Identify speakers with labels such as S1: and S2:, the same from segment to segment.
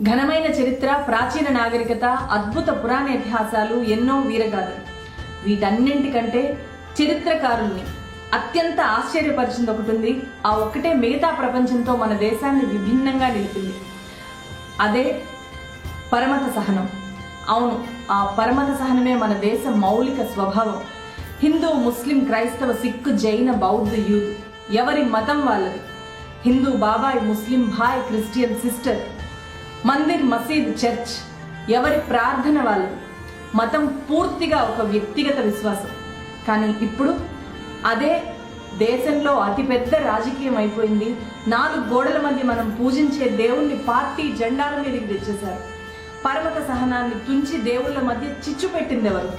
S1: ఘనమైన చరిత్ర, ప్రాచీన నాగరికత, అద్భుత పురాణ ఇతిహాసాలు, ఎన్నో వీరగాథలు. వీటన్నింటికంటే చరిత్రకారుల్ని అత్యంత ఆశ్చర్యపరిచింది ఒకటి ఉంది. ఆ ఒక్కటే మిగతా ప్రపంచంతో మన దేశాన్ని విభిన్నంగా నిలిపింది. అదే పరమత సహనం. అవును, ఆ పరమత సహనమే మన దేశ మౌలిక స్వభావం. హిందూ, ముస్లిం, క్రైస్తవ, సిక్కు, జైన, బౌద్ధ, యూదు ఎవరి మతం వాళ్ళది. హిందూ బాబాయ్, ముస్లిం భాయ్, క్రిస్టియన్ సిస్టర్. మందిర్, మసీద్, చర్చ్ ఎవరి ప్రార్థన వాళ్ళది. మతం పూర్తిగా ఒక వ్యక్తిగత విశ్వాసం. కానీ ఇప్పుడు అదే దేశంలో అతిపెద్ద రాజకీయం అయిపోయింది. 4 గోడల మధ్య మనం పూజించే దేవుణ్ణి పార్టీ జెండాల మీదకి తెచ్చేశారు. పరమత సహనాన్ని తుంచి దేవుళ్ళ మధ్య చిచ్చు పెట్టింది ఎవరు?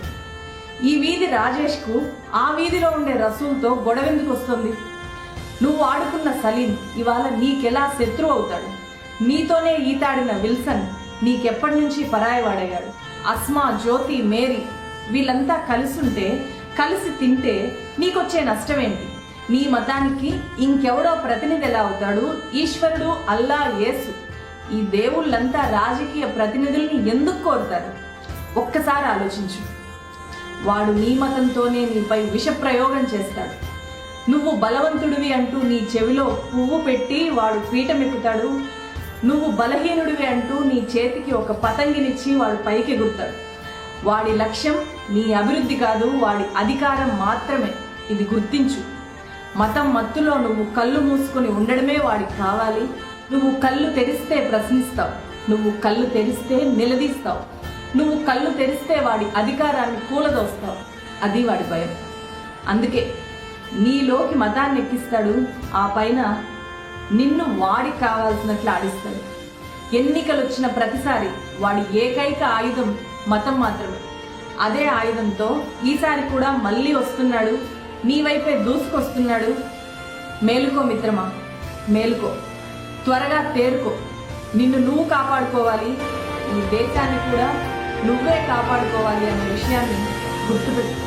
S1: ఈ వీధి రాజేష్కు ఆ వీధిలో ఉండే రసూల్తో గొడవెందుకు వస్తుంది? నువ్వు ఆడుకున్న సలీం ఇవాళ నీకెలా శత్రువు అవుతాడు? నీతోనే ఈతాడిన విల్సన్ నీకెప్పటి నుంచి పరాయవాడయ్యాడు? అస్మా, జ్యోతి, మేరీ వీళ్ళంతా కలిసుంటే, కలిసి తింటే నీకొచ్చే నష్టమేంటి? నీ మతానికి ఇంకెవడో ప్రతినిధి ఎలా అవుతాడు? ఈశ్వరుడు, అల్లా, యేసు ఈ దేవుళ్ళంతా రాజకీయ ప్రతినిధుల్ని ఎందుకు కోరుతారు? ఒక్కసారి ఆలోచించు. వాడు నీ మతంతోనే నీపై విష ప్రయోగం చేస్తాడు. నువ్వు బలవంతుడివి అంటూ నీ చెవిలో పువ్వు పెట్టి వాడు పీఠమెక్కుతాడు. నువ్వు బలహీనుడివి అంటూ నీ చేతికి ఒక పతంగినిచ్చి వాడు పైకి ఎగురుతాడు. వాడి లక్ష్యం నీ అభివృద్ధి కాదు, వాడి అధికారం మాత్రమే. ఇది గుర్తించు. మతం మత్తులో నువ్వు కళ్ళు మూసుకొని ఉండడమే వాడికి కావాలి. నువ్వు కళ్ళు తెరిస్తే ప్రశ్నిస్తావు, నువ్వు కళ్ళు తెరిస్తే నిలదీస్తావు, నువ్వు కళ్ళు తెరిస్తే వాడి అధికారాన్ని కూలదోస్తావు. అది వాడి భయం. అందుకే నీలోకి మతాన్ని ఎక్కిస్తాడు. ఆ పైన నిన్ను వాడికి కావాల్సినట్లు ఆడిస్తాడు. ఎన్నికలు వచ్చిన ప్రతిసారి వాడి ఏకైక ఆయుధం మతం మాత్రమే. అదే ఆయుధంతో ఈసారి కూడా మళ్ళీ వస్తున్నాడు, నీ వైపే దూసుకొస్తున్నాడు. మేలుకో మిత్రమా, మేలుకో, త్వరగా తేరుకో. నిన్ను నువ్వు కాపాడుకోవాలి, ఈ దేశాన్ని కూడా నువ్వే కాపాడుకోవాలి అనే విషయాన్ని గుర్తుపెట్టు.